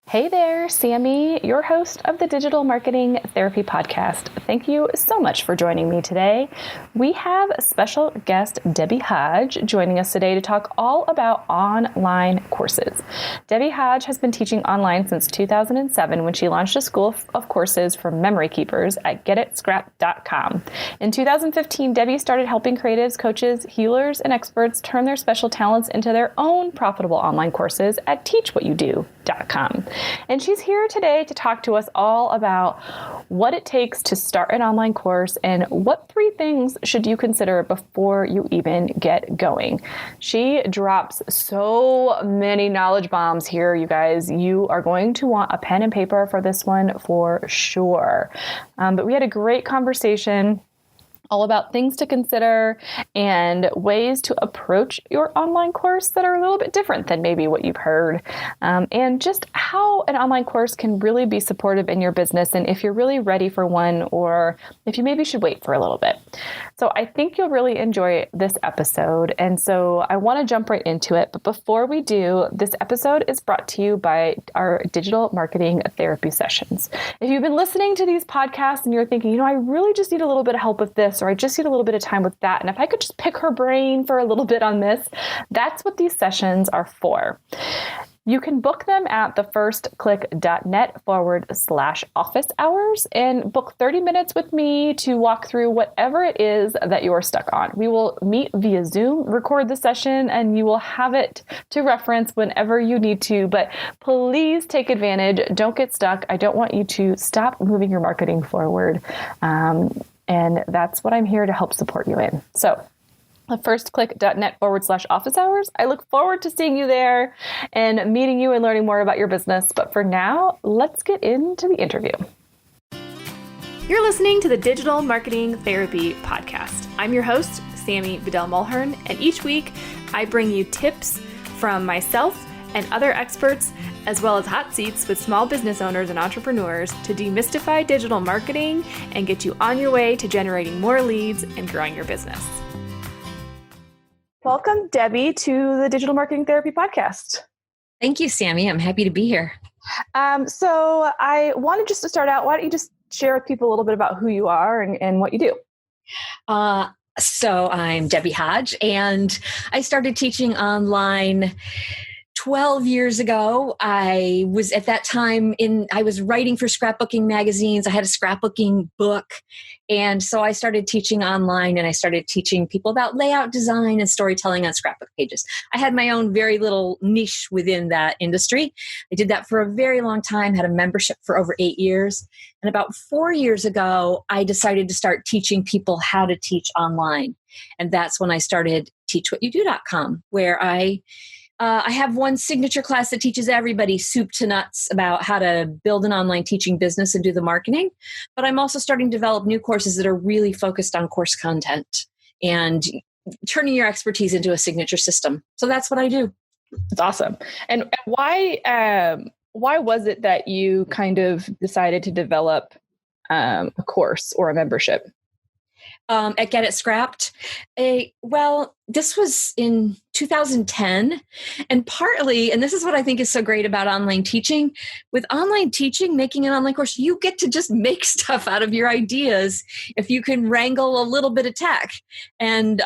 Hey there, Sammy, your host of the Digital Marketing Therapy Podcast. Thank you so much for joining me today. We have a special guest, Debbie Hodge, joining us today to talk all about online courses. Debbie Hodge has been teaching online since 2007 when she launched a school of courses for memory keepers at getitscrapped.com. In 2015, Debbie started helping creatives, coaches, healers, and experts turn their special talents into their own profitable online courses at teachwhatyoudoo.com. And she's here today to talk to us all about what it takes to start an online course and what 3 things should you consider before you even get going. She drops so many knowledge bombs here, you guys. You are going to want a pen and paper for this one for sure. But we had a great conversation all about things to consider and ways to approach your online course that are a little bit different than maybe what you've heard, and just how an online course can really be supportive in your business and if you're really ready for one or if you maybe should wait for a little bit. So I think you'll really enjoy this episode. And so I want to jump right into it. But before we do, this episode is brought to you by our digital marketing therapy sessions. If you've been listening to these podcasts and you're thinking, I really just need a little bit of help with this, or I just need a little bit of time with that. And if I could just pick her brain for a little bit on this, that's what these sessions are for. You can book them at thefirstclick.net/office hours and book 30 minutes with me to walk through whatever it is that you're stuck on. We will meet via Zoom, record the session, and you will have it to reference whenever you need to. But please take advantage. Don't get stuck. I don't want you to stop moving your marketing forward. And that's what I'm here to help support you in. So thefirstclick.net/office hours. I look forward to seeing you there and meeting you and learning more about your business. But for now, let's get into the interview. You're listening to the Digital Marketing Therapy Podcast. I'm your host, Sammy Bedell-Mulhern, and each week I bring you tips from myself and other experts, as well as hot seats with small business owners and entrepreneurs to demystify digital marketing and get you on your way to generating more leads and growing your business. Welcome, Debbie, to the Digital Marketing Therapy Podcast. Thank you, Sammy. I'm happy to be here. So I wanted just to start out, why don't you just share with people a little bit about who you are and what you do? So I'm Debbie Hodge, and I started teaching online 12 years ago. I was at that time I was writing for scrapbooking magazines. I had a scrapbooking book. And so I started teaching online, and I started teaching people about layout design and storytelling on scrapbook pages. I had my own very little niche within that industry. I did that for a very long time, had a membership for over 8 years. And about 4 years ago, I decided to start teaching people how to teach online. And that's when I started teachwhatyoudoo.com, where I have one signature class that teaches everybody soup to nuts about how to build an online teaching business and do the marketing. But I'm also starting to develop new courses that are really focused on course content and turning your expertise into a signature system. So that's what I do. That's awesome. And why was it that you kind of decided to develop a course or a membership? At Get It Scrapped? Well, this was in 2010. And partly, and this is what I think is so great about online teaching, with online teaching, making an online course, you get to just make stuff out of your ideas if you can wrangle a little bit of tech. And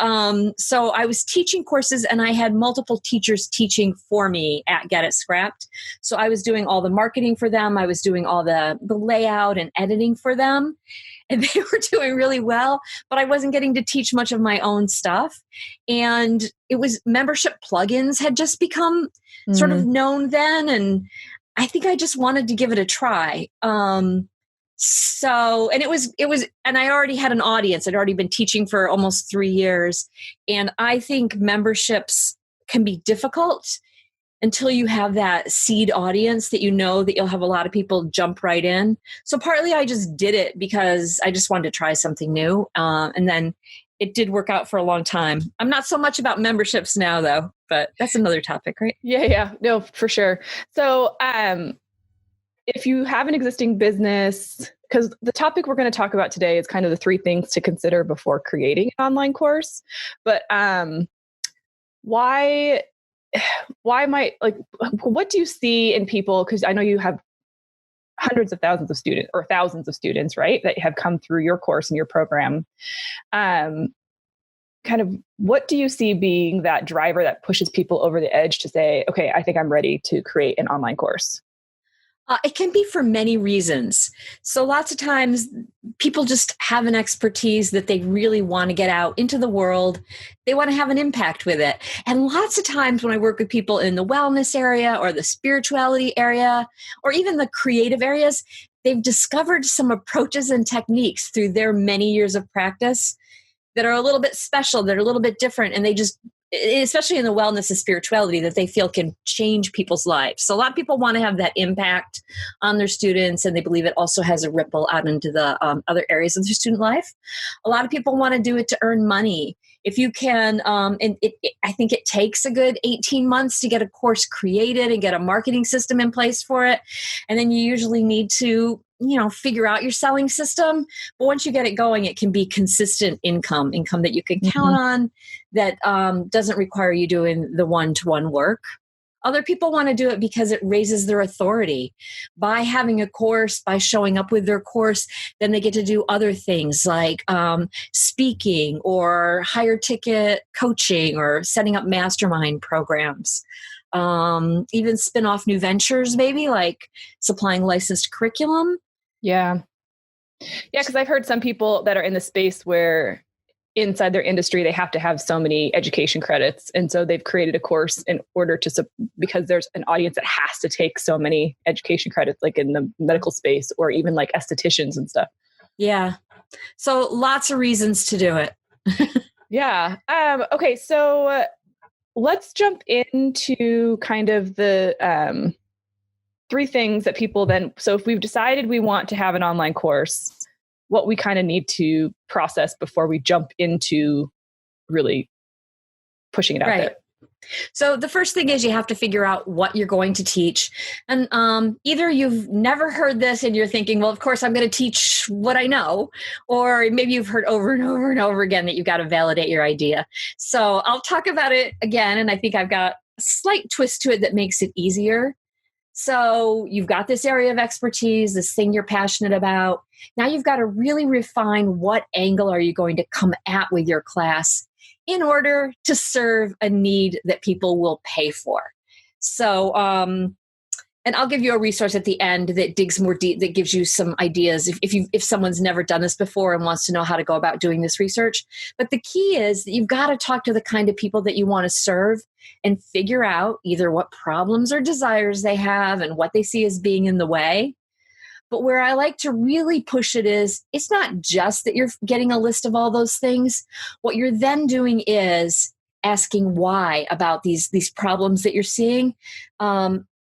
so I was teaching courses, and I had multiple teachers teaching for me at Get It Scrapped. So I was doing all the marketing for them. I was doing all the layout and editing for them. And they were doing really well, but I wasn't getting to teach much of my own stuff. And it was membership plugins had just become sort of known then. And I think I just wanted to give it a try. And I already had an audience. I'd already been teaching for almost 3 years. And I think memberships can be difficult until you have that seed audience that you know that you'll have a lot of people jump right in. So partly I just did it because I just wanted to try something new. And then it did work out for a long time. I'm not so much about memberships now, though, but that's another topic, right? Yeah. No, for sure. So if you have an existing business, because the topic we're going to talk about today is kind of the 3 things to consider before creating an online course. But why why might, like, what do you see in people? Because I know you have hundreds of thousands of students or thousands of students, right, that have come through your course and your program. Kind of what do you see being that driver that pushes people over the edge to say, okay, I think I'm ready to create an online course? It can be for many reasons. So lots of times people just have an expertise that they really want to get out into the world. They want to have an impact with it. And lots of times when I work with people in the wellness area or the spirituality area, or even the creative areas, they've discovered some approaches and techniques through their many years of practice that are a little bit special, that are a little bit different. And they just, especially in the wellness and spirituality, that they feel can change people's lives. So a lot of people want to have that impact on their students, and they believe it also has a ripple out into the other areas of their student life. A lot of people want to do it to earn money. If you can, I think it takes a good 18 months to get a course created and get a marketing system in place for it. And then you usually need to, figure out your selling system. But once you get it going, it can be consistent income that you can count on, that doesn't require you doing the one-to-one work. Other people want to do it because it raises their authority. By having a course, by showing up with their course, then they get to do other things like speaking or higher ticket coaching or setting up mastermind programs. Even spin off new ventures, maybe like supplying licensed curriculum. Yeah. Yeah, because I've heard some people that are in the space where inside their industry, they have to have so many education credits. And so they've created a course in order to, because there's an audience that has to take so many education credits, like in the medical space or even like estheticians and stuff. Yeah. So lots of reasons to do it. Yeah. Okay. So let's jump into kind of the three things that people then, so if we've decided we want to have an online course, what we kind of need to process before we jump into really pushing it out there. So the first thing is you have to figure out what you're going to teach. And either you've never heard this and you're thinking, well, of course, I'm going to teach what I know. Or maybe you've heard over and over and over again that you've got to validate your idea. So I'll talk about it again. And I think I've got a slight twist to it that makes it easier. So you've got this area of expertise, this thing you're passionate about. Now you've got to really refine what angle are you going to come at with your class in order to serve a need that people will pay for. So, and I'll give you a resource at the end that digs more deep, that gives you some ideas if someone's never done this before and wants to know how to go about doing this research. But the key is that you've got to talk to the kind of people that you want to serve and figure out either what problems or desires they have and what they see as being in the way. But where I like to really push it is, it's not just that you're getting a list of all those things. What you're then doing is asking why about these problems that you're seeing.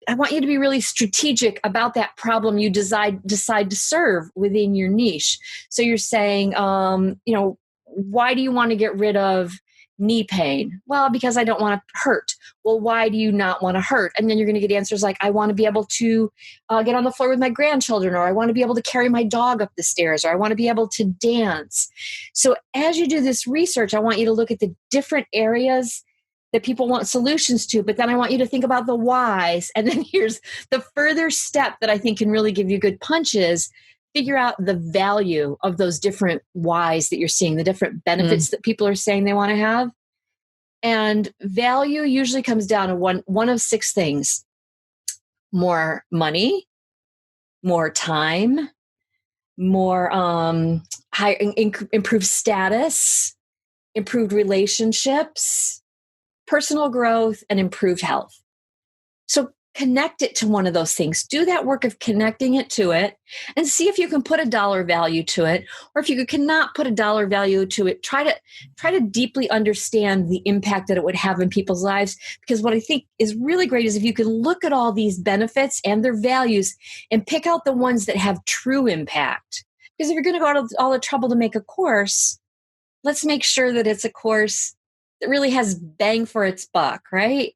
I want you to be really strategic about that problem you decide to serve within your niche. So you're saying, why do you want to get rid of knee pain? Well, because I don't want to hurt. Well, why do you not want to hurt? And then you're going to get answers like, I want to be able to get on the floor with my grandchildren, or I want to be able to carry my dog up the stairs, or I want to be able to dance. So as you do this research, I want you to look at the different areas that people want solutions to, but then I want you to think about the whys. And then here's the further step that I think can really give you good punches. Figure out the value of those different whys that you're seeing, the different benefits that people are saying they want to have. And value usually comes down to one of six things: more money, more time, more improved status, improved relationships, personal growth, and improved health. So connect it to one of those things. Do that work of connecting it to it and see if you can put a dollar value to it. Or if you cannot put a dollar value to it, try to deeply understand the impact that it would have in people's lives. Because what I think is really great is if you can look at all these benefits and their values and pick out the ones that have true impact. Because if you're going to go out of all the trouble to make a course, let's make sure that it's a course that really has bang for its buck, right?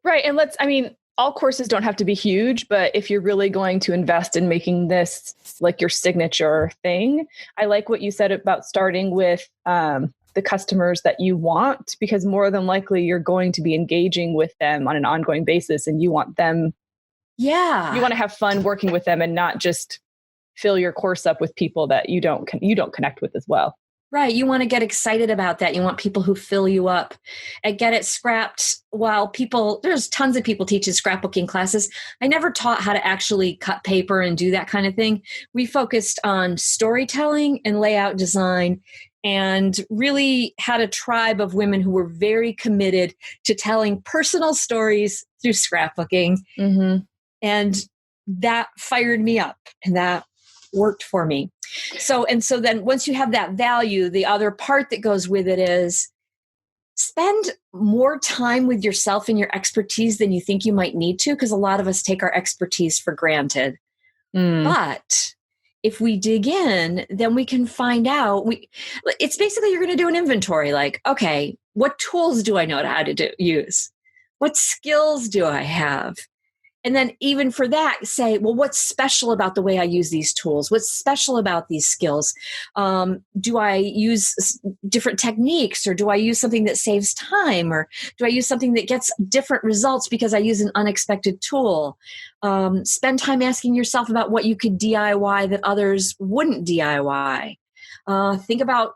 Right. And all courses don't have to be huge, but if you're really going to invest in making this like your signature thing, I like what you said about starting with the customers that you want, because more than likely you're going to be engaging with them on an ongoing basis, and you want them, you want to have fun working with them and not just fill your course up with people that you don't connect with as well. Right. You want to get excited about that. You want people who fill you up and get it scrapped. While there's tons of people teaching scrapbooking classes. I never taught how to actually cut paper and do that kind of thing. We focused on storytelling and layout design, and really had a tribe of women who were very committed to telling personal stories through scrapbooking. Mm-hmm. And that fired me up, and that worked for me. So then once you have that value, the other part that goes with it is spend more time with yourself and your expertise than you think you might need to, because a lot of us take our expertise for granted. But if we dig in, then we can find out. It's basically, you're going to do an inventory. Like, okay, what tools do I know how to use? What skills do I have? And then even for that, say, well, what's special about the way I use these tools? What's special about these skills? Do I use different techniques, or do I use something that saves time? Or do I use something that gets different results because I use an unexpected tool? Spend time asking yourself about what you could DIY that others wouldn't DIY. Think about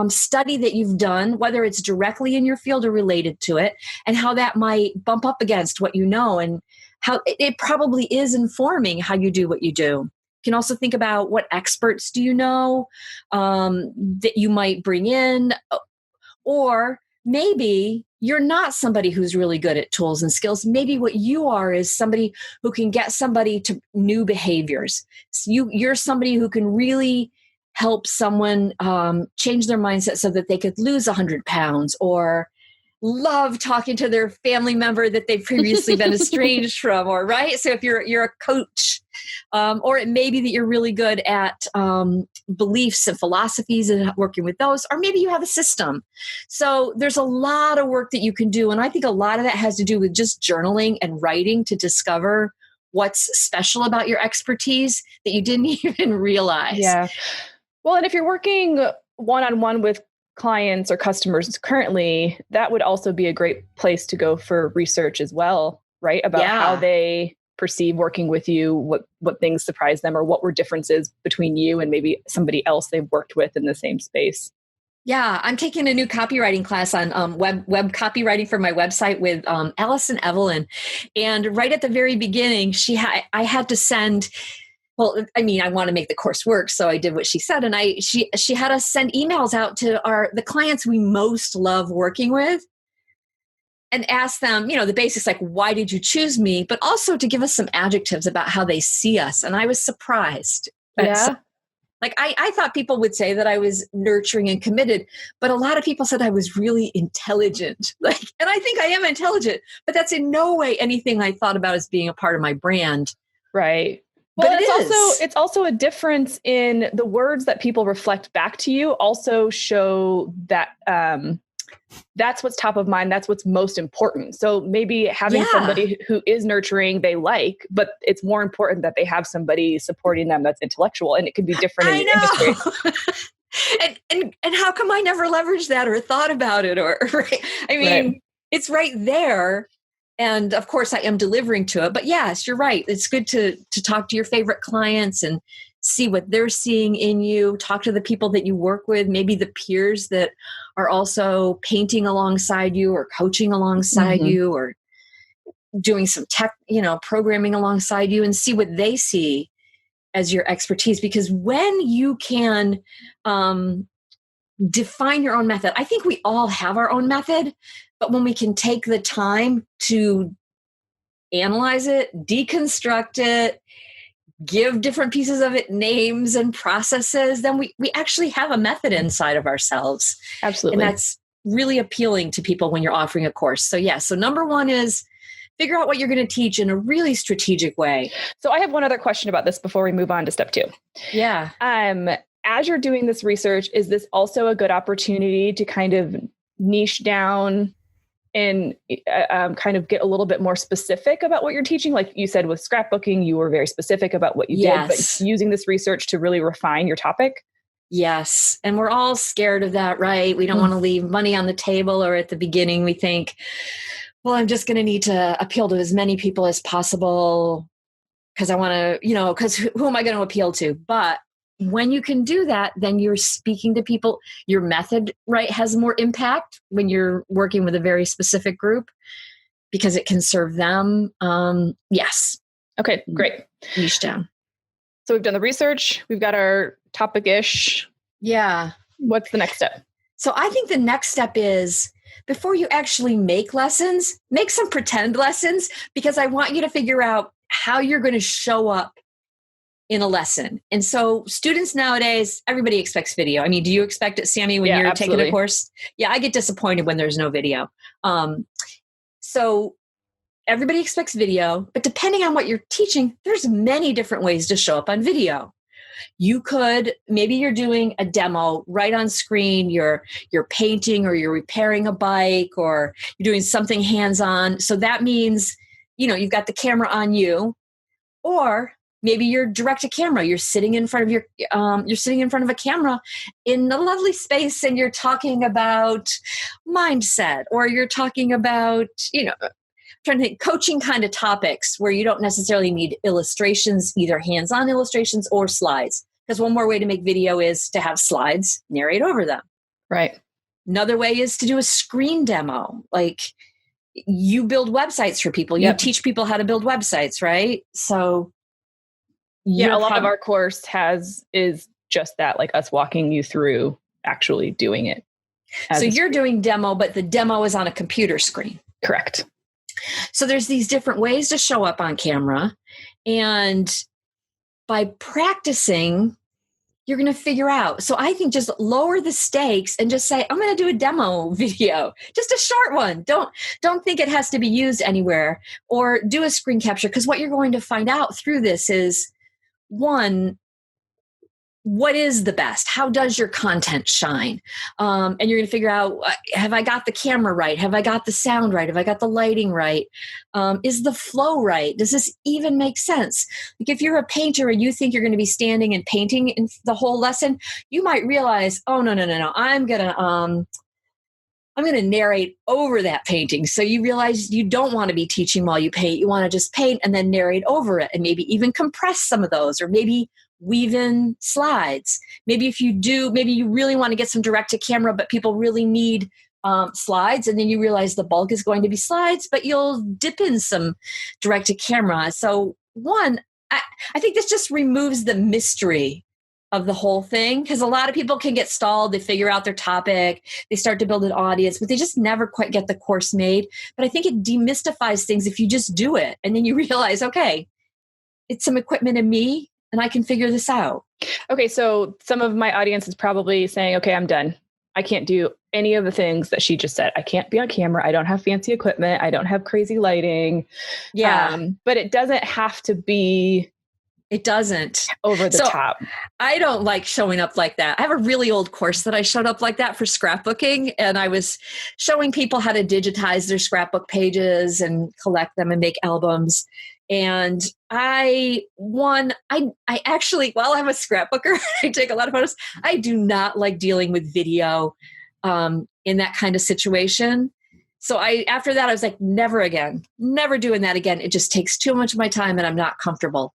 study that you've done, whether it's directly in your field or related to it, and how that might bump up against what you know, and how it probably is informing how you do what you do. You can also think about what experts do you know that you might bring in, or maybe you're not somebody who's really good at tools and skills. Maybe what you are is somebody who can get somebody to new behaviors. So you're somebody who can really help someone change their mindset so that they could lose 100 pounds, or love talking to their family member that they've previously been estranged from, or right. So if you're a coach, or it may be that you're really good at beliefs and philosophies and working with those, or maybe you have a system. So there's a lot of work that you can do. And I think a lot of that has to do with just journaling and writing to discover what's special about your expertise that you didn't even realize. Yeah. Well, and if you're working one-on-one with clients or customers currently, that would also be a great place to go for research as well, right? About how they perceive working with you, what things surprise them, or what were differences between you and maybe somebody else they've worked with in the same space. Yeah, I'm taking a new copywriting class on web copywriting for my website with Allison Evelyn. And right at the very beginning, I had to send. Well, I mean, I want to make the course work, so I did what she said, and she had us send emails out to the clients we most love working with, and ask them, the basics like, why did you choose me? But also to give us some adjectives about how they see us. And I was surprised. Yeah. I thought people would say that I was nurturing and committed, but a lot of people said I was really intelligent. And I think I am intelligent, but that's in no way anything I thought about as being a part of my brand. Right. Well, it's also a difference in the words that people reflect back to you also show that that's what's top of mind. That's what's most important. So maybe having somebody who is nurturing, they like, but it's more important that they have somebody supporting them that's intellectual, and it could be different in the industry. and how come I never leveraged that or thought about it? Or right? I mean, It's right there. And of course I am delivering to it, but yes, you're right. It's good to talk to your favorite clients and see what they're seeing in you. Talk to the people that you work with, maybe the peers that are also painting alongside you or coaching alongside you, or doing some tech, programming alongside you, and see what they see as your expertise. Because when you can define your own method, I think we all have our own method. But when we can take the time to analyze it, deconstruct it, give different pieces of it names and processes, then we actually have a method inside of ourselves. Absolutely. And that's really appealing to people when you're offering a course. So number one is figure out what you're going to teach in a really strategic way. So I have one other question about this before we move on to step 2. Yeah. As you're doing this research, is this also a good opportunity to kind of niche down and kind of get a little bit more specific about what you're teaching? Like you said, with scrapbooking, you were very specific about what you did, but using this research to really refine your topic. Yes. And we're all scared of that, right? We don't want to leave money on the table, or at the beginning we think, well, I'm just going to need to appeal to as many people as possible because I want to, because who am I going to appeal to? But when you can do that, then you're speaking to people. Your method, right, has more impact when you're working with a very specific group because it can serve them. Yes. Okay, great. Niche down. So we've done the research. We've got our topic-ish. Yeah. What's the next step? So I think the next step is, before you actually make lessons, make some pretend lessons, because I want you to figure out how you're going to show up in a lesson. And so students nowadays, everybody expects video. I mean, do you expect it, Sammy, when you're taking a course? Yeah, I get disappointed when there's no video. So everybody expects video, but depending on what you're teaching, there's many different ways to show up on video. You could, maybe you're doing a demo right on screen, you're painting or you're repairing a bike or you're doing something hands-on. So that means, you've got the camera on you, or maybe you're direct to camera. You're sitting in front of a camera in a lovely space and you're talking about mindset, or you're talking about, trying to think, coaching kind of topics where you don't necessarily need illustrations, either hands-on illustrations or slides. Because one more way to make video is to have slides, narrate over them. Right. Another way is to do a screen demo. Like, you build websites for people. You teach people how to build websites, right? So a lot of our course is just that, like us walking you through actually doing it. So you're doing demo, but the demo is on a computer screen. Correct. So there's these different ways to show up on camera. And by practicing, you're going to figure out. So I think just lower the stakes and just say, I'm going to do a demo video, just a short one. Don't think it has to be used anywhere, or do a screen capture. Because what you're going to find out through this is, one, what is the best? How does your content shine? And you're going to figure out, have I got the camera right? Have I got the sound right? Have I got the lighting right? Is the flow right? Does this even make sense? Like, if you're a painter and you think you're going to be standing and painting in the whole lesson, you might realize, oh, no. I'm going to narrate over that painting. So you realize you don't want to be teaching while you paint. You want to just paint and then narrate over it, and maybe even compress some of those, or maybe weave in slides. Maybe you really want to get some direct to camera, but people really need slides. And then you realize the bulk is going to be slides, but you'll dip in some direct to camera. So one, I think this just removes the mystery of the whole thing, because a lot of people can get stalled. They figure out their topic, they start to build an audience, but they just never quite get the course made. But I think it demystifies things if you just do it. And then you realize, okay, it's some equipment in me, and I can figure this out. Okay, so some of my audience is probably saying, okay, I'm done. I can't do any of the things that she just said. I can't be on camera. I don't have fancy equipment. I don't have crazy lighting. Yeah. But it doesn't have to be... It doesn't. Over the top. I don't like showing up like that. I have a really old course that I showed up like that for scrapbooking. And I was showing people how to digitize their scrapbook pages and collect them and make albums. And I actually, while I'm a scrapbooker, I take a lot of photos. I do not like dealing with video in that kind of situation. So after that, I was like, never again, never doing that again. It just takes too much of my time and I'm not comfortable.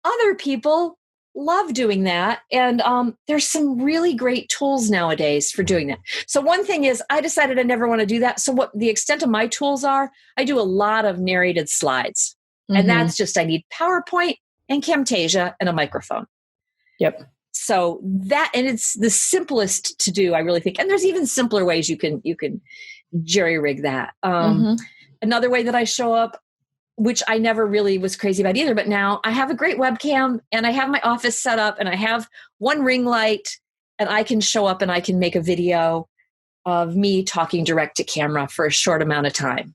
Other people love doing that. And there's some really great tools nowadays for doing that. So one thing is, I decided I never want to do that. So what the extent of my tools are, I do a lot of narrated slides. Mm-hmm. And that's just, I need PowerPoint and Camtasia and a microphone. Yep. So that, and it's the simplest to do, I really think. And there's even simpler ways you can jerry rig that. Another way that I show up, which I never really was crazy about either, but now I have a great webcam and I have my office set up and I have one ring light, and I can show up and I can make a video of me talking direct to camera for a short amount of time.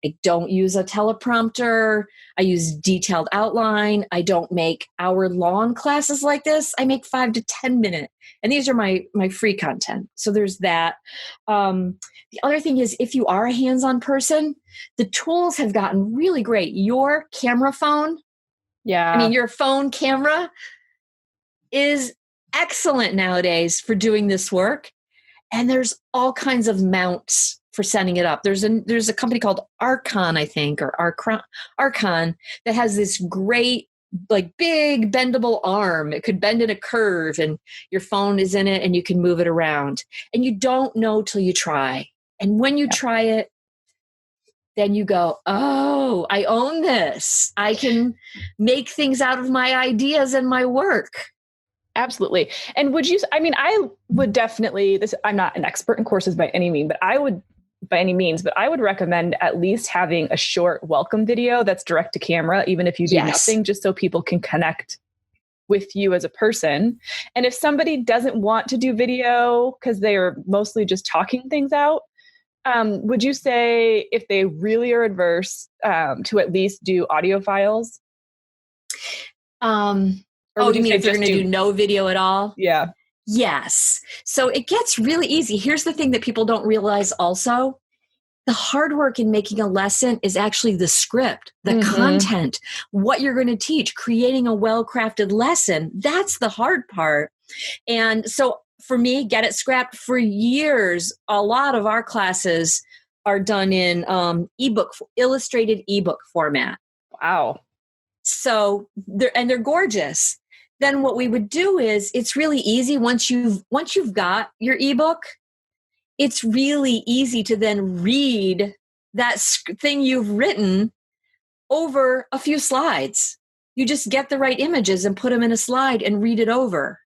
I don't use a teleprompter. I use detailed outline. I don't make hour-long classes like this. I make 5 to 10 minute. And these are my free content. So there's that. The other thing is, if you are a hands-on person, the tools have gotten really great. Your camera phone, your phone camera is excellent nowadays for doing this work. And there's all kinds of mounts for setting it up. There's a company called Archon, I think, or Archon, that has this great, like, big bendable arm. It could bend in a curve, and your phone is in it and you can move it around. And you don't know till you try. And when you try it, then you go, oh, I own this. I can make things out of my ideas and my work. Absolutely. And I would definitely, I'm not an expert in courses by any means, but I would recommend at least having a short welcome video that's direct to camera, even if you do nothing, just so people can connect with you as a person. And if somebody doesn't want to do video because they are mostly just talking things out, would you say if they really are adverse to at least do audio files? Do you mean if you're going to do no video at all? Yeah. Yes. So it gets really easy. Here's the thing that people don't realize also. The hard work in making a lesson is actually the script, the content, what you're going to teach, creating a well-crafted lesson. That's the hard part. And so for me, Get It Scrapped, for years, a lot of our classes are done in illustrated ebook format. Wow. So they're gorgeous. Then what we would do is, it's really easy once you've got your ebook, it's really easy to then read that thing you've written over a few slides. You just get the right images and put them in a slide and read it over.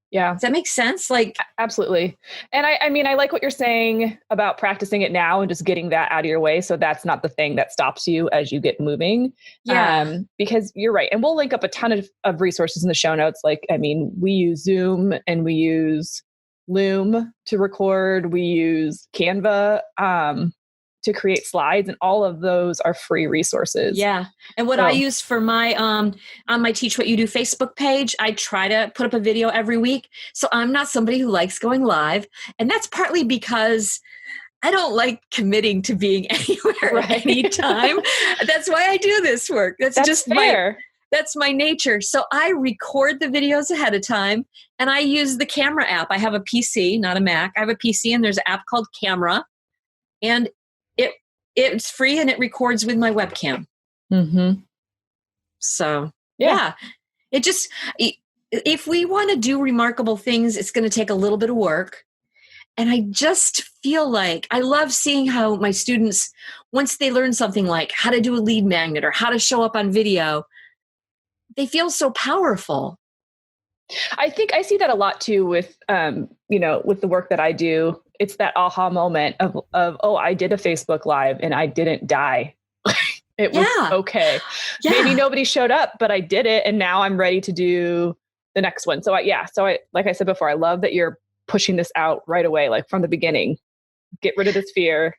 Yeah. Does that make sense? Like, absolutely. And I like what you're saying about practicing it now and just getting that out of your way. So that's not the thing that stops you as you get moving. Yeah. Because you're right. And we'll link up a ton of resources in the show notes. We use Zoom and we use Loom to record. We use Canva to create slides, and all of those are free resources. Yeah. And what I use for my, on my Teach What You Do Facebook page, I try to put up a video every week. So I'm not somebody who likes going live. And that's partly because I don't like committing to being anywhere at any time. That's why I do this work. That's just fair. That's my nature. So I record the videos ahead of time, and I use the camera app. I have a PC, not a Mac. I have a PC, and there's an app called Camera, and it's free, and it records with my webcam. Mm-hmm. So yeah, if we want to do remarkable things, it's going to take a little bit of work. And I just feel like I love seeing how my students, once they learn something like how to do a lead magnet or how to show up on video, they feel so powerful. I think I see that a lot too with the work that I do. It's that aha moment of I did a Facebook Live and I didn't die. It was okay. Yeah. Maybe nobody showed up, but I did it, and now I'm ready to do the next one. So I like I said before, I love that you're pushing this out right away, like from the beginning. Get rid of this fear.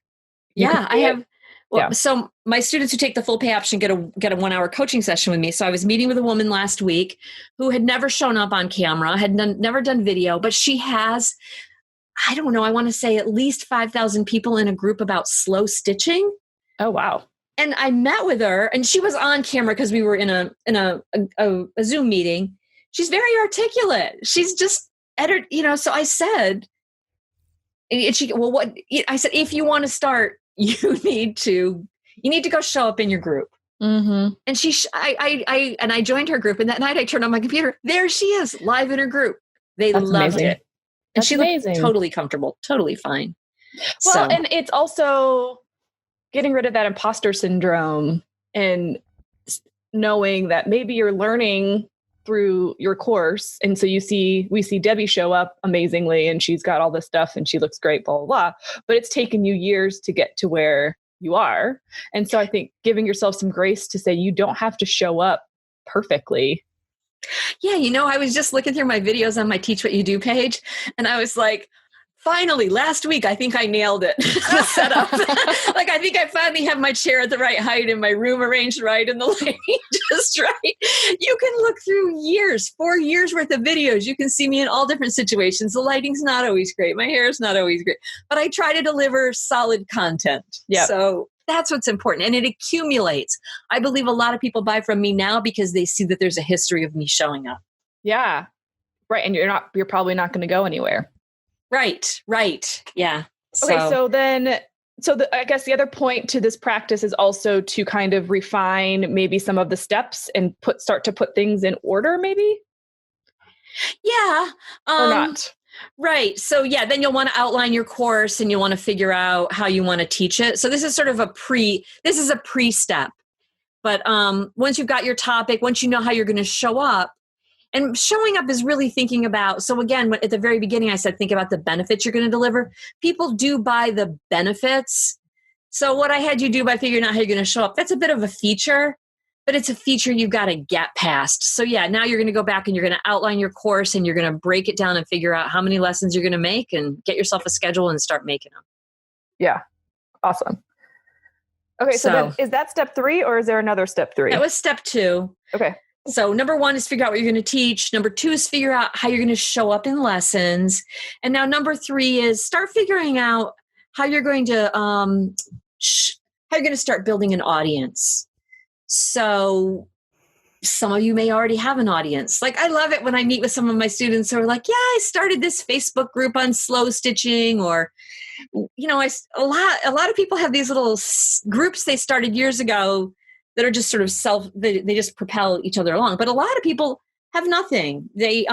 So my students who take the full pay option get a 1 hour coaching session with me. So I was meeting with a woman last week who had never shown up on camera, never done video, but she has, I don't know, I want to say at least 5,000 people in a group about slow stitching. Oh, wow. And I met with her, and she was on camera because we were in a Zoom meeting. She's very articulate. She's just so I said, and she, well, what I said, if you want to start, you need to go show up in your group. Mm-hmm. And I joined her group, and that night I turned on my computer. There she is, live in her group. They loved amazing. it. And she looked totally comfortable, totally fine. Well, and it's also getting rid of that imposter syndrome and knowing that maybe you're learning through your course. And so we see Debbie show up amazingly, and she's got all this stuff and she looks great, blah, blah, blah. But it's taken you years to get to where you are. And so I think giving yourself some grace to say you don't have to show up perfectly. Yeah. I was just looking through my videos on my Teach What You Do page, and I was like, finally, last week, I think I nailed it. The setup. Like, I think I finally have my chair at the right height and my room arranged right and the lighting just right. You can look through 4 years worth of videos. You can see me in all different situations. The lighting's not always great. My hair is not always great. But I try to deliver solid content. Yeah. So that's what's important. And it accumulates. I believe a lot of people buy from me now because they see that there's a history of me showing up. Yeah. Right. And you're probably not going to go anywhere. Right. Yeah. Okay. So then, I guess the other point to this practice is also to kind of refine maybe some of the steps and start to put things in order, maybe? Yeah. Or not. Right. So yeah, then you'll want to outline your course and you'll want to figure out how you want to teach it. So this is sort of a pre-step. But once you've got your topic, once you know how you're going to show up, and showing up is really thinking about, so again, at the very beginning, I said, think about the benefits you're going to deliver. People do buy the benefits. So what I had you do by figuring out how you're going to show up, that's a bit of a feature, but it's a feature you've got to get past. So yeah, now you're going to go back and you're going to outline your course and you're going to break it down and figure out how many lessons you're going to make and get yourself a schedule and start making them. Yeah. Awesome. Okay. So then is that step 3 or is there another step 3? That was step 2. Okay. So number 1 is figure out what you're going to teach. Number 2 is figure out how you're going to show up in lessons. And now number 3 is start figuring out how you're going to start building an audience. So some of you may already have an audience. Like I love it when I meet with some of my students who are like, yeah, I started this Facebook group on slow stitching, or a lot of people have these little groups they started years ago that are just sort of they just propel each other along. But a lot of people have nothing. They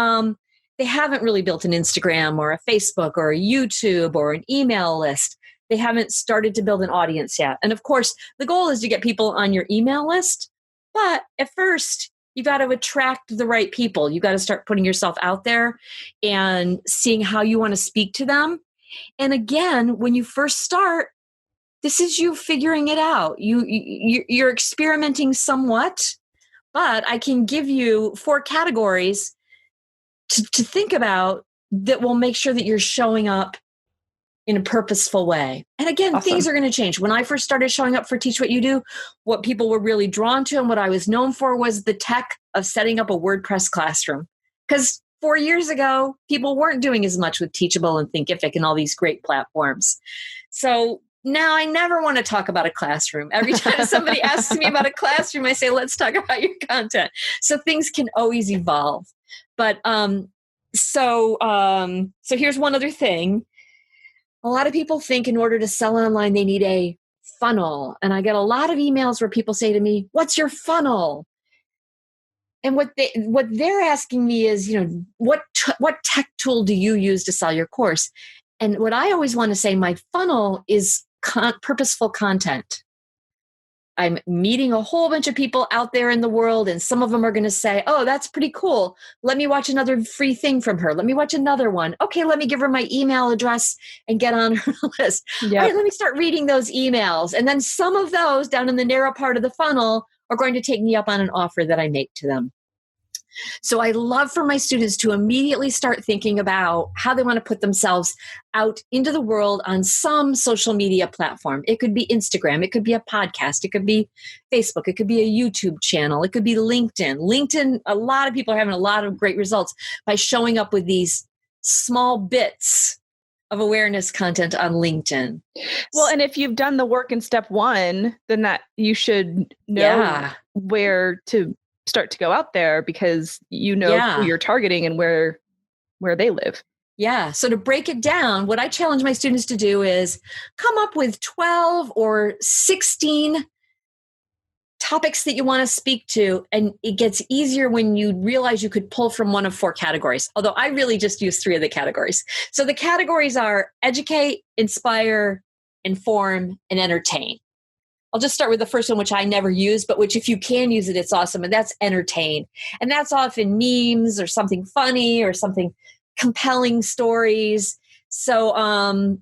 haven't really built an Instagram or a Facebook or a YouTube or an email list. They haven't started to build an audience yet. And of course, the goal is to get people on your email list. But at first, you got to attract the right people. You got to start putting yourself out there and seeing how you want to speak to them. And again, when you first start, this is you figuring it out. You're experimenting somewhat, but I can give you 4 categories to think about that will make sure that you're showing up in a purposeful way. And again, Awesome. Things are going to change. When I first started showing up for Teach What You Do, what people were really drawn to and what I was known for was the tech of setting up a WordPress classroom. Because 4 years ago, people weren't doing as much with Teachable and Thinkific and all these great platforms. So now I never want to talk about a classroom. Every time somebody asks me about a classroom, I say, let's talk about your content. So things can always evolve. But so here's one other thing. A lot of people think in order to sell online, they need a funnel. And I get a lot of emails where people say to me, what's your funnel? And what they're asking me is, what tech tool do you use to sell your course? And what I always want to say, my funnel is purposeful content. I'm meeting a whole bunch of people out there in the world, and some of them are going to say, oh, that's pretty cool. Let me watch another free thing from her. Let me watch another one. Okay, let me give her my email address and get on her list. Yep. All right, let me start reading those emails. And then some of those down in the narrow part of the funnel are going to take me up on an offer that I make to them. So I love for my students to immediately start thinking about how they want to put themselves out into the world on some social media platform. It could be Instagram. It could be a podcast. It could be Facebook. It could be a YouTube channel. It could be LinkedIn. LinkedIn, a lot of people are having a lot of great results by showing up with these small bits of awareness content on LinkedIn. Well, and if you've done the work in step 1, then that you should know where to start to go out there, because you know who you're targeting and where they live. Yeah. So to break it down, what I challenge my students to do is come up with 12 or 16 topics that you want to speak to. And it gets easier when you realize you could pull from one of 4 categories. Although I really just use 3 of the categories. So the categories are educate, inspire, inform, and entertain. I'll just start with the first one, which I never use, but which if you can use it, it's awesome. And that's entertain. And that's often memes or something funny or something compelling stories. So I'm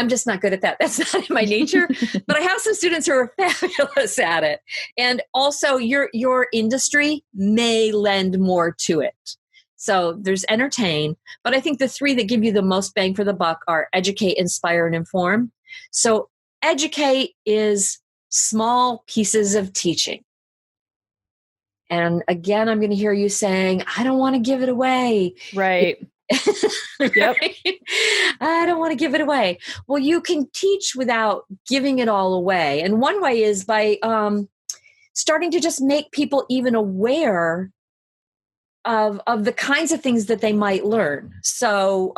just not good at that. That's not in my nature, but I have some students who are fabulous at it. And also your industry may lend more to it. So there's entertain, but I think the 3 that give you the most bang for the buck are educate, inspire, and inform. So educate is small pieces of teaching. And again, I'm going to hear you saying, I don't want to give it away. Right. Yep. I don't want to give it away. Well, you can teach without giving it all away. And one way is by starting to just make people even aware of the kinds of things that they might learn. So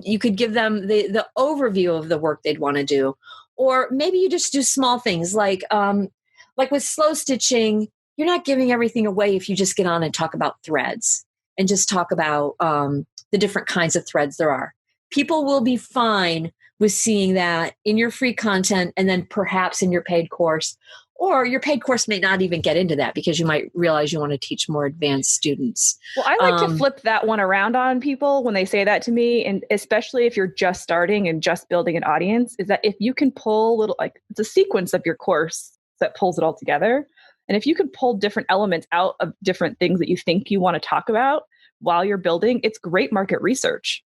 you could give them the overview of the work they'd want to do, or maybe you just do small things like with slow stitching. You're not giving everything away if you just get on and talk about threads and just talk about the different kinds of threads there are. People will be fine with seeing that in your free content and then perhaps in your paid course. Or your paid course may not even get into that because you might realize you want to teach more advanced students. Well, I like to flip that one around on people when they say that to me, and especially if you're just starting and just building an audience, is that if you can pull little, like it's a sequence of your course that pulls it all together. And if you can pull different elements out of different things that you think you want to talk about while you're building, it's great market research.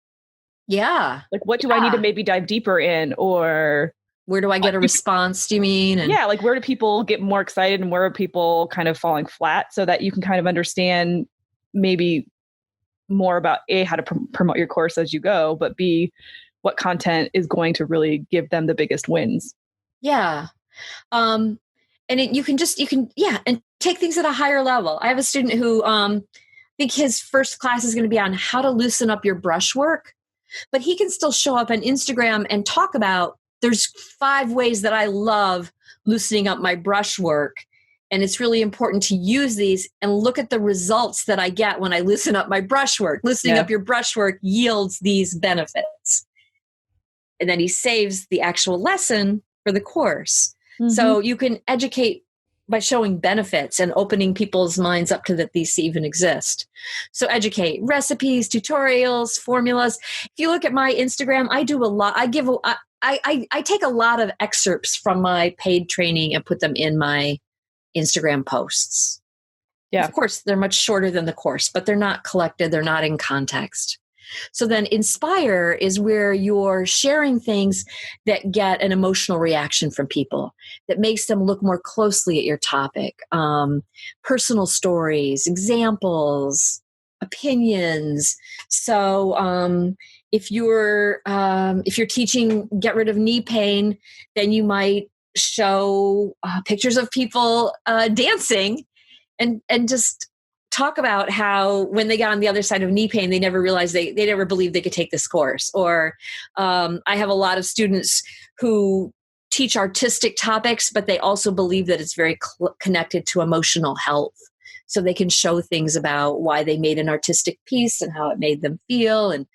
Yeah. Like, what do I need to maybe dive deeper in, or where do I get a response, do you mean? And yeah, like where do people get more excited and where are people kind of falling flat, so that you can kind of understand maybe more about A, how to promote your course as you go, but B, what content is going to really give them the biggest wins. Yeah. And you can and take things at a higher level. I have a student who I think his first class is going to be on how to loosen up your brushwork, but he can still show up on Instagram and talk about there's 5 ways that I love loosening up my brushwork. And it's really important to use these and look at the results that I get when I loosen up my brushwork. Loosening up your brushwork yields these benefits. And then he saves the actual lesson for the course. Mm-hmm. So you can educate by showing benefits and opening people's minds up to that these even exist. So educate recipes, tutorials, formulas. If you look at my Instagram, I do a lot. I take a lot of excerpts from my paid training and put them in my Instagram posts. Yeah. Of course, they're much shorter than the course, but they're not collected. They're not in context. So then inspire is where you're sharing things that get an emotional reaction from people, that makes them look more closely at your topic. Personal stories, examples, opinions. So if you're teaching get rid of knee pain, then you might show pictures of people dancing and just talk about how when they got on the other side of knee pain, they never realized they never believed they could take this course. Or I have a lot of students who teach artistic topics, but they also believe that it's very connected to emotional health. So they can show things about why they made an artistic piece and how it made them feel and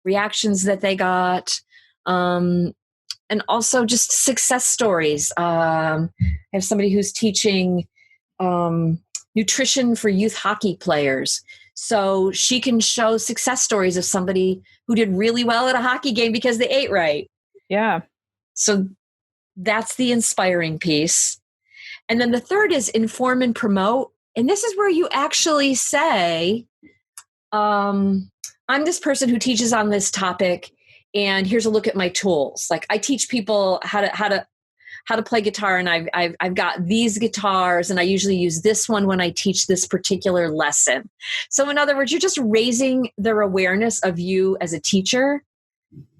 reactions that they got. And also just success stories. I have somebody who's teaching nutrition for youth hockey players. So she can show success stories of somebody who did really well at a hockey game because they ate right. Yeah. So that's the inspiring piece. And then the third is inform and promote. And this is where you actually say, I'm this person who teaches on this topic, and here's a look at my tools. Like I teach people how to play guitar, and I've got these guitars, and I usually use this one when I teach this particular lesson. So in other words, you're just raising their awareness of you as a teacher,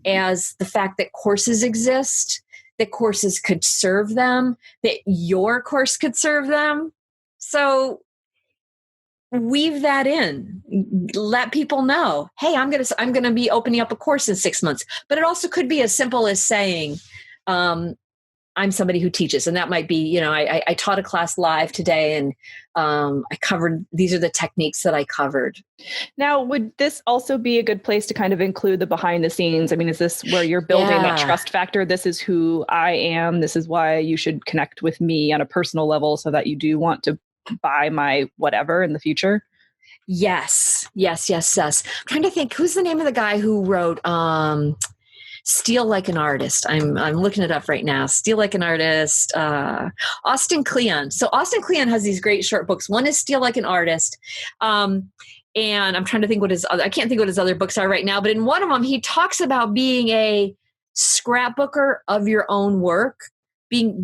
as the fact that courses exist, that courses could serve them, that your course could serve them. So weave that in. Let people know, hey, I'm gonna be opening up a course in 6 months. But it also could be as simple as saying, I'm somebody who teaches, and that might be, I taught a class live today, and I covered, these are the techniques that I covered. Now, would this also be a good place to kind of include the behind the scenes? I mean, is this where you're building that trust factor? This is who I am. This is why you should connect with me on a personal level so that you do want to buy my whatever in the future? Yes. I'm trying to think, who's the name of the guy who wrote Steal Like an Artist? I'm looking it up right now. Steal Like an Artist. Austin Kleon. So Austin Kleon has these great short books. One is Steal Like an Artist. And I'm trying to think I can't think what his other books are right now, but in one of them, he talks about being a scrapbooker of your own work,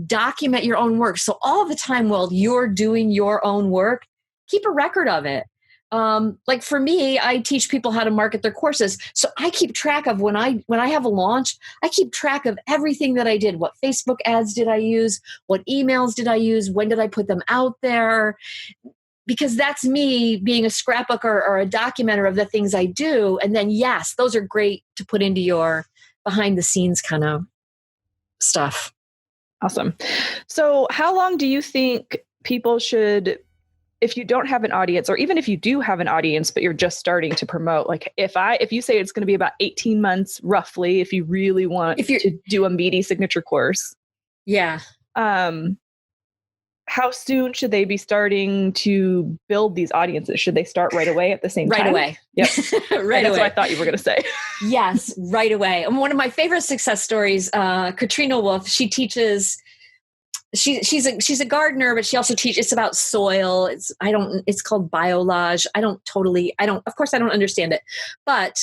document your own work. So all the time while you're doing your own work, keep a record of it. Like for me, I teach people how to market their courses. So I keep track of when I have a launch, I keep track of everything that I did. What Facebook ads did I use? What emails did I use? When did I put them out there? because that's me being a scrapbooker or a documenter of the things I do. And then, yes, those are great to put into your behind the scenes kind of stuff. Awesome. So how long do you think people should, if you don't have an audience, or even if you do have an audience, but you're just starting to promote, like if you say it's going to be about 18 months, roughly, if you really want to do a meaty signature course. Yeah. How soon should they be starting to build these audiences? Should they start right away at the same time? Right away. Yep. Right That's away. what I thought you were going to say. Yes, right away. And one of my favorite success stories, Katrina Wolf, she teaches, she's a gardener, but she also teaches, it's about soil. It's called biolage. Of course I don't understand it, but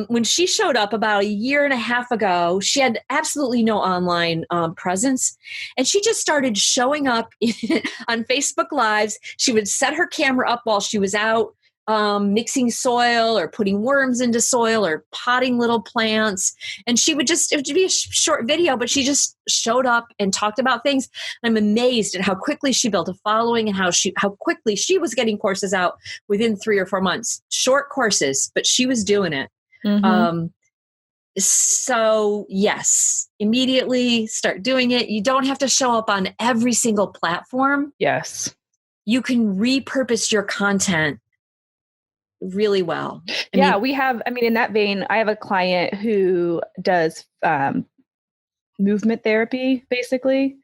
when she showed up about a year and a half ago, she had absolutely no online presence. And she just started showing up on Facebook Lives. She would set her camera up while she was out mixing soil or putting worms into soil or potting little plants. And it would be a short video, but she just showed up and talked about things. I'm amazed at how quickly she built a following and how quickly she was getting courses out within 3 or 4 months. Short courses, but she was doing it. Mm-hmm. So yes, immediately start doing it. You don't have to show up on every single platform. Yes. You can repurpose your content really well. In that vein, I have a client who does movement therapy, basically.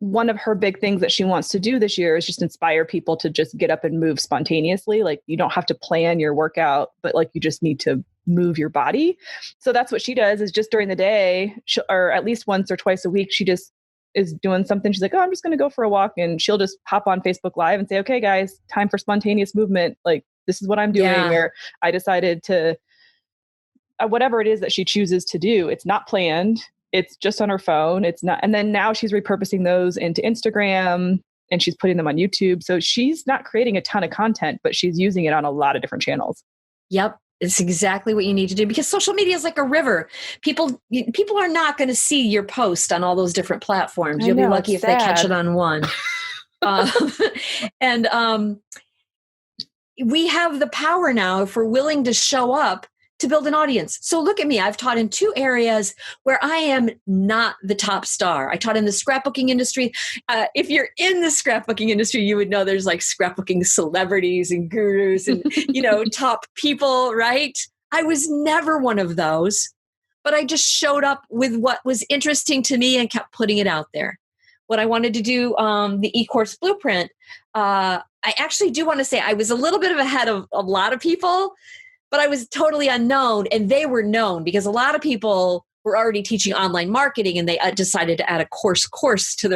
One of her big things that she wants to do this year is just inspire people to just get up and move spontaneously. Like, you don't have to plan your workout, but like, you just need to move your body. So that's what she does, is just during the day, or at least once or twice a week, she just is doing something. She's like, oh, I'm just going to go for a walk. And she'll just hop on Facebook Live and say, okay, guys, time for spontaneous movement. Like, this is what I'm doing. Yeah. Or I decided to, whatever it is that she chooses to do, it's not planned. It's just on her phone. It's not. And then now she's repurposing those into Instagram and she's putting them on YouTube. So she's not creating a ton of content, but she's using it on a lot of different channels. Yep. It's exactly what you need to do, because social media is like a river. People are not going to see your post on all those different platforms. You'll be lucky if they catch it on one. We have the power now, if we're willing to show up, to build an audience. So look at me. I've taught in 2 areas where I am not the top star. I taught in the scrapbooking industry. If you're in the scrapbooking industry, you would know there's like scrapbooking celebrities and gurus and, top people, right? I was never one of those, but I just showed up with what was interesting to me and kept putting it out there. What I wanted to do, the e-course blueprint, I actually do want to say I was a little bit ahead of a lot of people, but I was totally unknown, and they were known because a lot of people were already teaching online marketing, and they decided to add a course to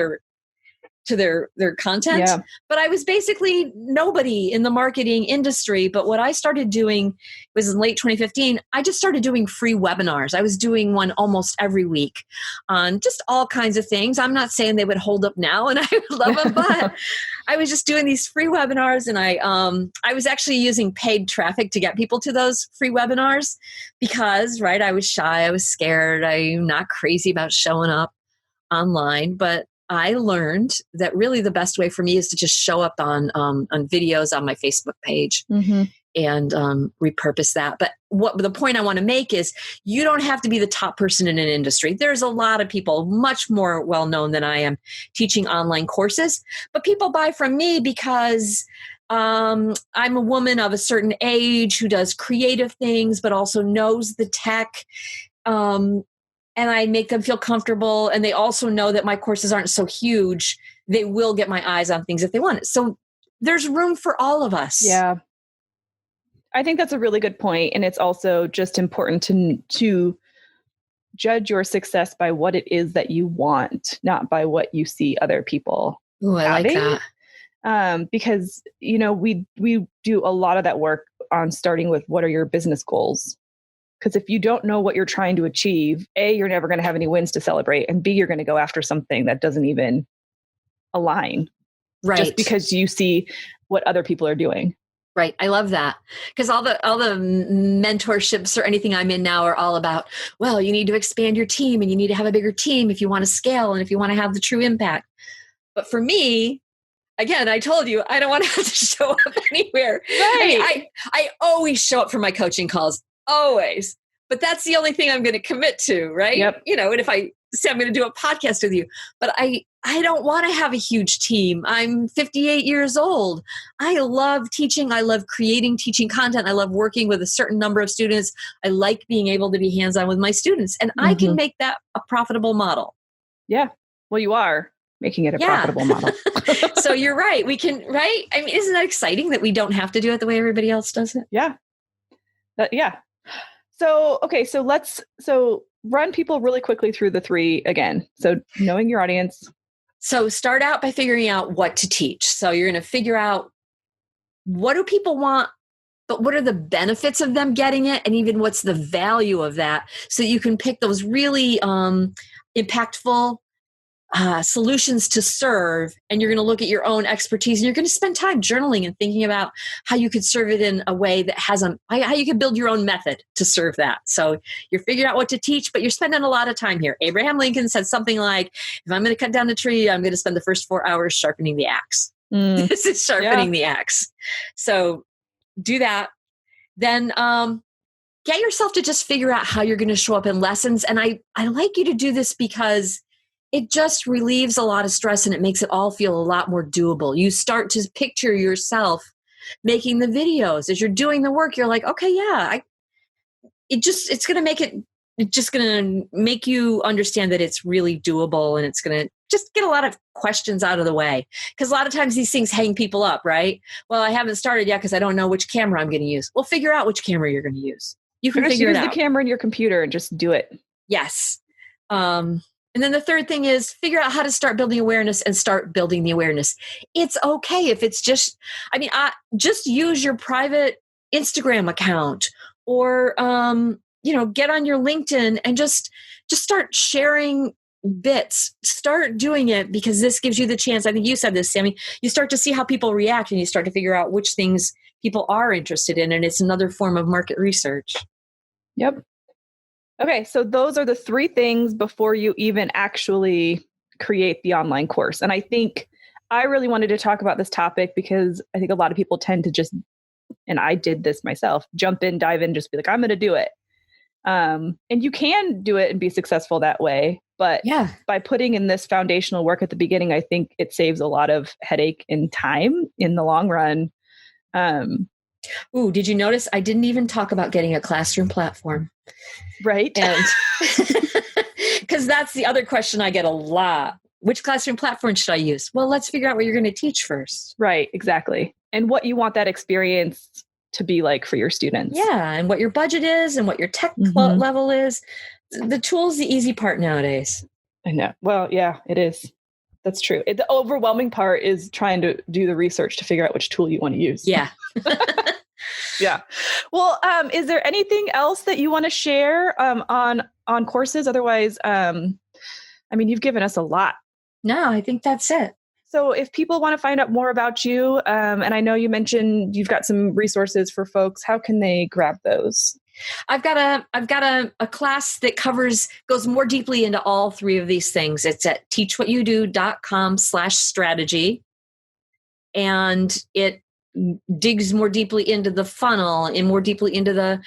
their content. Yeah. But I was basically nobody in the marketing industry. But what I started doing was in late 2015, I just started doing free webinars. I was doing one almost every week on just all kinds of things. I'm not saying they would hold up now and I would love them, but I was just doing these free webinars, and I was actually using paid traffic to get people to those free webinars because, right, I was shy, I was scared, I'm not crazy about showing up online, but I learned that really the best way for me is to just show up on videos on my Facebook page and repurpose that. But the point I want to make is you don't have to be the top person in an industry. There's a lot of people much more well-known than I am teaching online courses, but people buy from me because I'm a woman of a certain age who does creative things, but also knows the tech. And I make them feel comfortable. And they also know that my courses aren't so huge. They will get my eyes on things if they want it. So there's room for all of us. Yeah. I think that's a really good point. And it's also just important to judge your success by what it is that you want, not by what you see other people having. Like that. Because, we do a lot of that work on starting with what are your business goals? Because if you don't know what you're trying to achieve, A, you're never going to have any wins to celebrate. And B, you're going to go after something that doesn't even align. Right. Just because you see what other people are doing. Right. I love that. Because all the mentorships or anything I'm in now are all about, well, you need to expand your team and you need to have a bigger team if you want to scale and if you want to have the true impact. But for me, again, I told you, I don't want to have to show up anywhere. Right. I always show up for my coaching calls, always. But that's the only thing I'm going to commit to, right? Yep. And if I say I'm going to do a podcast with you, but I don't want to have a huge team. I'm 58 years old. I love teaching. I love creating teaching content. I love working with a certain number of students. I like being able to be hands-on with my students. And I can make that a profitable model. Yeah. Well, you are making it a profitable model. So you're right. We can, right? I mean, isn't that exciting that we don't have to do it the way everybody else does it? Yeah. Yeah. So, okay. So run people really quickly through the 3 again. So knowing your audience. So start out by figuring out what to teach. So you're going to figure out what do people want, but what are the benefits of them getting it? And even what's the value of that? So you can pick those really impactful solutions to serve, and you're going to look at your own expertise, and you're going to spend time journaling and thinking about how you could serve it in a way that how you can build your own method to serve that. So you're figuring out what to teach, but you're spending a lot of time here. Abraham Lincoln said something like, if I'm going to cut down a tree, I'm going to spend the first 4 hours sharpening the axe. This is sharpening the axe. So do that. Then get yourself to just figure out how you're going to show up in lessons. And I like you to do this because it just relieves a lot of stress and it makes it all feel a lot more doable. You start to picture yourself making the videos. As you're doing the work, you're like, okay, yeah, it's going to make you understand that it's really doable, and it's going to just get a lot of questions out of the way. Because a lot of times these things hang people up, right? Well, I haven't started yet because I don't know which camera I'm going to use. Well, figure out which camera you're going to use. You can figure it out. Use the camera in your computer and just do it. Yes. And then the third thing is figure out how to start building awareness and start building the awareness. It's okay if it's just use your private Instagram account or, get on your LinkedIn and just start sharing bits. Start doing it because this gives you the chance. I think you said this, Sammy. You start to see how people react and you start to figure out which things people are interested in. And it's another form of market research. Yep. Okay, so those are the 3 things before you even actually create the online course. And I think I really wanted to talk about this topic because I think a lot of people tend to just, and I did this myself, jump in, dive in, just be like, I'm going to do it. And you can do it and be successful that way. But by putting in this foundational work at the beginning, I think it saves a lot of headache and time in the long run. Ooh, did you notice I didn't even talk about getting a classroom platform? Right. And because that's the other question I get a lot. Which classroom platform should I use? Well, let's figure out what you're going to teach first. Right. Exactly. And what you want that experience to be like for your students. Yeah. And what your budget is and what your tech level is. The tool's the easy part nowadays. I know. Well, yeah, it is. That's true. The overwhelming part is trying to do the research to figure out which tool you want to use. Yeah. Yeah. Well, is there anything else that you want to share on courses? Otherwise, you've given us a lot. No, I think that's it. So if people want to find out more about you, and I know you mentioned you've got some resources for folks, how can they grab those? I've got a class that goes more deeply into all 3 of these things. It's at teachwhatyoudo.com/strategy. And it digs more deeply into the funnel and more deeply into the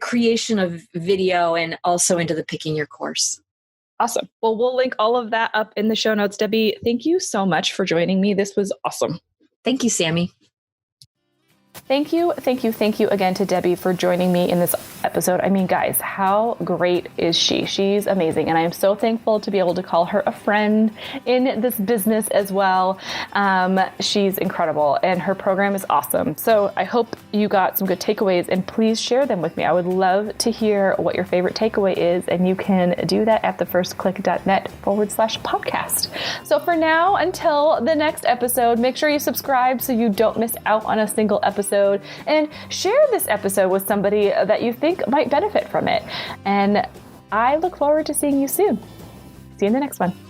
creation of video and also into the picking your course. Awesome. Well, we'll link all of that up in the show notes. Debbie, thank you so much for joining me. This was awesome. Thank you, Sammy. Thank you again to Debbie for joining me in this episode. I mean, guys, how great is she? She's amazing. And I am so thankful to be able to call her a friend in this business as well. She's incredible and her program is awesome. So I hope you got some good takeaways and please share them with me. I would love to hear what your favorite takeaway is. And you can do that at thefirstclick.net/podcast. So for now, until the next episode, make sure you subscribe so you don't miss out on a single episode. And share this episode with somebody that you think might benefit from it. And I look forward to seeing you soon. See you in the next one.